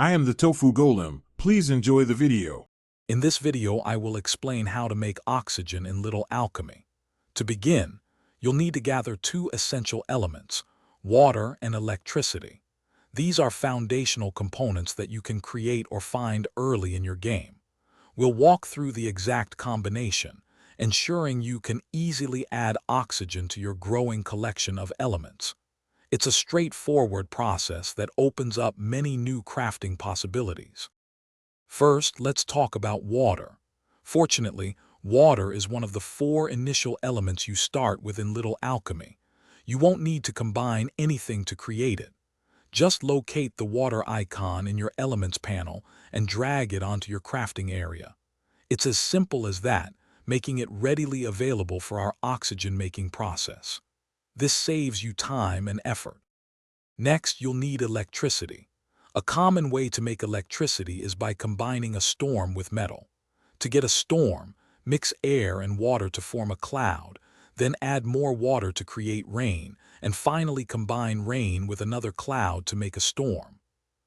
I am the Tofu Golem. Please enjoy the video. In this video, I will explain how to make oxygen in Little Alchemy. To begin, you'll need to gather two essential elements, water and electricity. These are foundational components that you can create or find early in your game. We'll walk through the exact combination, ensuring you can easily add oxygen to your growing collection of elements. It's a straightforward process that opens up many new crafting possibilities. First, let's talk about water. Fortunately, water is one of the 4 initial elements you start with in Little Alchemy. You won't need to combine anything to create it. Just locate the water icon in your Elements panel and drag it onto your crafting area. It's as simple as that, making it readily available for our oxygen-making process. This saves you time and effort. Next, you'll need electricity. A common way to make electricity is by combining a storm with metal. To get a storm, mix air and water to form a cloud, then add more water to create rain, and finally combine rain with another cloud to make a storm.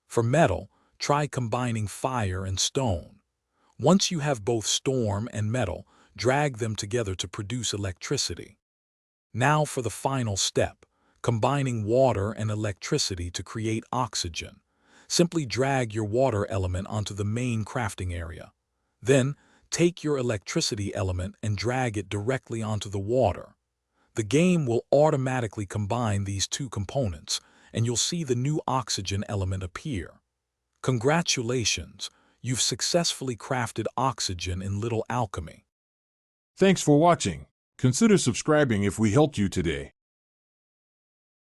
For metal, try combining fire and stone. Once you have both storm and metal, drag them together to produce electricity. Now for the final step, combining water and electricity to create oxygen. Simply drag your water element onto the main crafting area. Then, take your electricity element and drag it directly onto the water. The game will automatically combine these two components, and you'll see the new oxygen element appear. Congratulations, you've successfully crafted oxygen in Little Alchemy. Thanks for watching. Consider subscribing if we helped you today.